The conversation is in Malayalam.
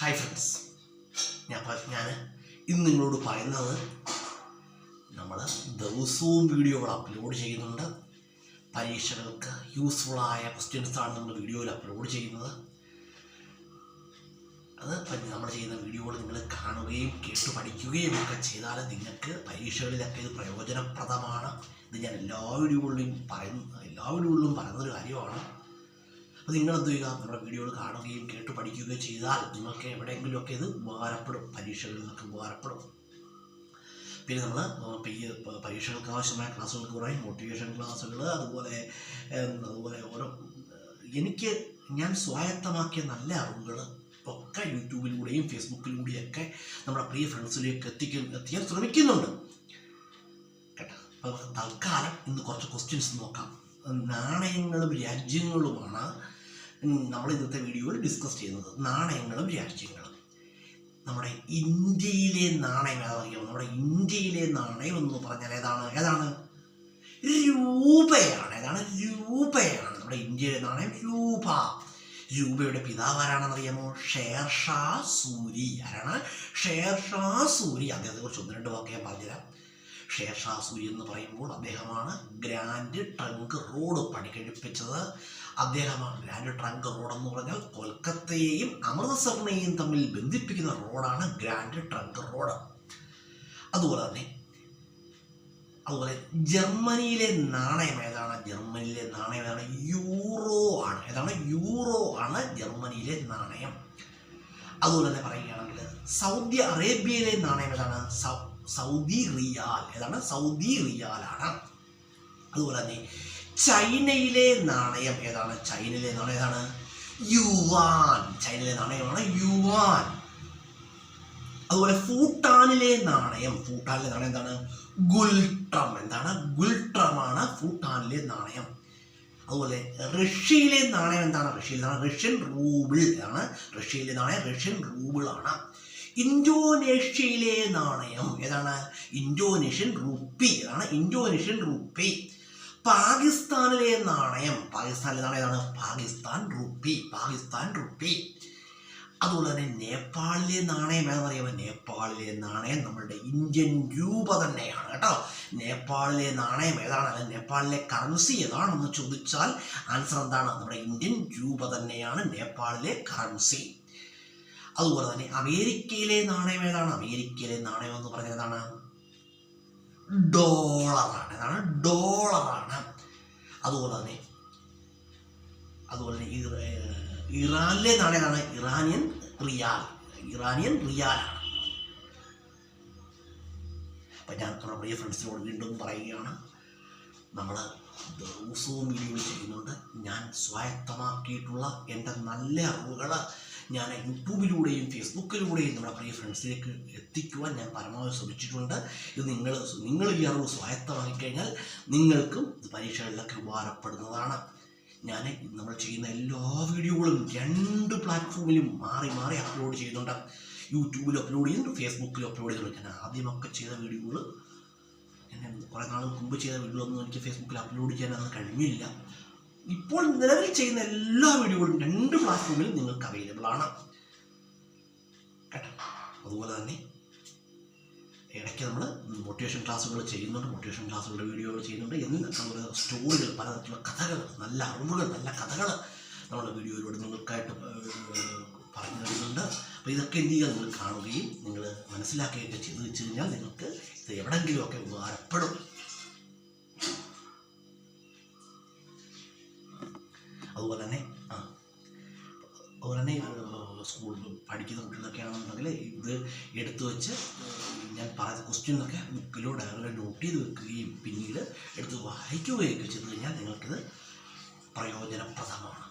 ഹായ് ഫ്രണ്ട്സ്, ഞാൻ ഇന്ന് നിങ്ങളോട് പറയുന്നത് നമ്മൾ ദിവസവും വീഡിയോകൾ അപ്ലോഡ് ചെയ്യുന്നുണ്ട്. പരീക്ഷകൾക്ക് യൂസ്ഫുള്ളായ ക്വസ്റ്റ്യൻസാണ് നമ്മൾ വീഡിയോയിൽ അപ്ലോഡ് ചെയ്യുന്നത്. അത് നമ്മൾ ചെയ്യുന്ന വീഡിയോകൾ നിങ്ങൾ കാണുകയും കേട്ടു പഠിക്കുകയും ഒക്കെ ചെയ്താൽ നിങ്ങൾക്ക് പരീക്ഷകളിലൊക്കെ ഇത് പ്രയോജനപ്രദമാണ്. ഇത് ഞാൻ എല്ലാ വീഡിയോകളിലും പറയുന്നൊരു കാര്യമാണ്. അപ്പോൾ നിങ്ങളെന്ത് ചെയ്യുക, നമ്മുടെ വീഡിയോകൾ കാണുകയും കേട്ട് പഠിക്കുകയും ചെയ്താൽ നിങ്ങൾക്ക് എവിടെയെങ്കിലുമൊക്കെ ഇത് ഉപകാരപ്പെടും, പരീക്ഷകളിലൊക്കെ ഉപകാരപ്പെടും. പിന്നെ നമ്മൾ പരീക്ഷകൾക്ക് ആവശ്യമായ ക്ലാസ്സുകൾക്ക് പറയും, മോട്ടിവേഷൻ ക്ലാസ്സുകൾ, അതുപോലെ ഓരോ ഞാൻ സ്വായത്തമാക്കിയ നല്ല അറിവുകൾ ഒക്കെ യൂട്യൂബിലൂടെയും ഫേസ്ബുക്കിലൂടെയൊക്കെ നമ്മുടെ പ്രിയ ഫ്രണ്ട്സിലേക്ക് എത്തിക്കാൻ ശ്രമിക്കുന്നുണ്ട് കേട്ടോ. അപ്പോൾ തൽക്കാലം ഇന്ന് കുറച്ച് ക്വസ്റ്റ്യൻസ് നോക്കാം. നാണയങ്ങളും രാജ്യങ്ങളുമാണ് നമ്മൾ ഇന്നത്തെ വീഡിയോയിൽ ഡിസ്കസ് ചെയ്യുന്നത്. നാണയങ്ങളും രാജ്യങ്ങളും. നമ്മുടെ ഇന്ത്യയിലെ നാണയം ഏതാണെന്നറിയാമോ? നമ്മുടെ ഇന്ത്യയിലെ നാണയം എന്ന് പറഞ്ഞാൽ ഏതാണ്? രൂപയാണ്. രൂപയാണ് നമ്മുടെ ഇന്ത്യയിലെ നാണയം. രൂപയുടെ പിതാവ് ആരാണെന്നറിയാമോ? ഷേർഷാ സൂരി. ആരാണ്? ഷേർഷാ സൂരി. അദ്ദേഹത്തെക്കുറിച്ച് ഒന്ന് രണ്ട് വാക്ക് ഞാൻ പറഞ്ഞുതരാം. ഷേർഷാ സൂരി എന്ന് പറയുമ്പോൾ അദ്ദേഹമാണ് ഗ്രാൻഡ് ട്രങ്ക് റോഡ് പണികഴിപ്പിച്ചത്. അദ്ദേഹമാണ് ഗ്രാൻഡ് ട്രങ്ക് റോഡ് എന്ന് പറഞ്ഞാൽ കൊൽക്കത്തയെയും അമൃത്സറിനെയും തമ്മിൽ ബന്ധിപ്പിക്കുന്ന റോഡാണ് ഗ്രാൻഡ് ട്രങ്ക് റോഡ്. അതുപോലെ ജർമ്മനിയിലെ നാണയം ഏതാണ്? യൂറോ ആണ്. യൂറോ ആണ് ജർമ്മനിയിലെ നാണയം. അതുപോലെ തന്നെ പറയുകയാണെങ്കിൽ സൗദി അറേബ്യയിലെ നാണയം ഏതാണ്? സൗദി റിയാൽ. സൗദി റിയാലാണ്. അതുപോലെ തന്നെ ചൈനയിലെ നാണയം ഏതാണ്? യുവാൻ. ചൈനയിലെ നാണയമാണ് യുവാൻ. അതുപോലെ ഭൂട്ടാനിലെ നാണയം എന്താണ്? ഗുൽട്രം. ഗുൽട്രമാണ് ഭൂട്ടാനിലെ നാണയം. അതുപോലെ റഷ്യയിലെ നാണയം എന്താണ്? റഷ്യൻ റൂബിൾ ആണ്. റഷ്യയിലെ നാണയം റഷ്യൻ റൂബിൾ ആണ്. ഇന്തോനേഷ്യയിലെ നാണയം ഏതാണ്? Indonesian rupee. Indonesian rupee. പാകിസ്ഥാനിലെ നാണയം ഏതാണ്? പാകിസ്ഥാൻ റുപ്പി. അതുപോലെ തന്നെ നേപ്പാളിലെ നാണയം ഏതാണെന്നറിയാമോ? നേപ്പാളിലെ നാണയം നമ്മളുടെ ഇന്ത്യൻ രൂപ തന്നെയാണ് കേട്ടോ. നേപ്പാളിലെ നാണയം ഏതാണ്? നേപ്പാളിലെ കറൻസി ഏതാണെന്ന് ചോദിച്ചാൽ ആൻസർ എന്താണ്? നമ്മുടെ ഇന്ത്യൻ രൂപ തന്നെയാണ് നേപ്പാളിലെ കറൻസി. അതുപോലെ തന്നെ അമേരിക്കയിലെ നാണയം ഏതാണ്? അമേരിക്കയിലെ നാണയം എന്ന് പറഞ്ഞാൽ ഏതാണ്? ഡോളറാണ്. ഡോളറാണ്. അതുപോലെ തന്നെ ഇറാനിലെ നാണയം ഏതാണ്? ഇറാനിയൻ റിയാലാണ്. അപ്പം ഞാൻ നമ്മുടെ പ്രിയ ഫ്രണ്ട്സിനോട് വീണ്ടും പറയുകയാണ്, നമ്മൾ ദിവസവും വീഡിയോകൾ ചെയ്യുന്നുണ്ട്. ഞാൻ സ്വായത്തമാക്കിയിട്ടുള്ള എൻ്റെ നല്ല അറിവുകൾ ഞാൻ യൂട്യൂബിലൂടെയും ഫേസ്ബുക്കിലൂടെയും നമ്മുടെ പ്രിയ ഫ്രണ്ട്സിലേക്ക് എത്തിക്കുവാൻ ഞാൻ പരമാവധി ശ്രമിച്ചിട്ടുണ്ട്. ഇത് നിങ്ങൾ ഈ അറിവ് സ്വായത്തമാക്കി കഴിഞ്ഞാൽ നിങ്ങൾക്കും ഇത് പരീക്ഷകളിലൊക്കെ ഉപകാരപ്പെടുന്നതാണ്. നമ്മൾ ചെയ്യുന്ന എല്ലാ വീഡിയോകളും 2 പ്ലാറ്റ്ഫോമിലും മാറി അപ്ലോഡ് ചെയ്യുന്നുണ്ട്. യൂട്യൂബിൽ അപ്ലോഡ് ചെയ്യുന്നുണ്ട്, ഫേസ്ബുക്കിൽ അപ്ലോഡ് ചെയ്യുന്നുണ്ട്. ഞാൻ ആദ്യമൊക്കെ ചെയ്ത വീഡിയോകൾ, കുറേ നാളുകൾക്ക് മുമ്പ് ചെയ്ത വീഡിയോകളൊന്നും എനിക്ക് ഫേസ്ബുക്കിൽ അപ്ലോഡ് ചെയ്യാനൊന്നും കഴിഞ്ഞില്ല. ഇപ്പോൾ നിലവിൽ ചെയ്യുന്ന എല്ലാ വീഡിയോകളും 2 പ്ലാറ്റ്ഫോമിലും നിങ്ങൾക്ക് അവൈലബിൾ ആണ് കേട്ടോ. അതുപോലെ തന്നെ ഇടയ്ക്ക് നമ്മൾ മോട്ടിവേഷൻ ക്ലാസ്സുകൾ ചെയ്യുന്നുണ്ട്, മോട്ടിവേഷൻ ക്ലാസ്സുകളുടെ വീഡിയോകൾ ചെയ്യുന്നുണ്ട്. നമ്മൾ സ്റ്റോറികൾ, പലതരത്തിലുള്ള കഥകൾ, നല്ല അറിവുകൾ, നല്ല കഥകൾ നമ്മുടെ വീഡിയോയിലൂടെ നിങ്ങൾക്കായിട്ട് പറഞ്ഞു തരുന്നുണ്ട്. അപ്പോൾ ഇതൊക്കെ എന്ത് ചെയ്യുക, നിങ്ങൾ കാണുകയും നിങ്ങൾ മനസ്സിലാക്കുകയൊക്കെ ചെയ്ത് വെച്ച് കഴിഞ്ഞാൽ നിങ്ങൾക്ക് ഇത് എവിടെയെങ്കിലുമൊക്കെ ഉപകാരപ്പെടും. അതുപോലെ തന്നെ സ്കൂളിൽ പഠിക്കുന്ന കുട്ടികളൊക്കെ ആണെന്നുണ്ടെങ്കിൽ ഇത് എടുത്തു വെച്ച് ഞാൻ പറയുന്ന ക്വസ്റ്റ്യനൊക്കെ ബുക്കിലോ ഡയറിയിലോ നോട്ട് ചെയ്ത് വെക്കുകയും പിന്നീട് എടുത്ത് വായിക്കുകയൊക്കെ ചെയ്ത് കഴിഞ്ഞാൽ നിങ്ങൾക്കിത് പ്രയോജനപ്രദമാണ്.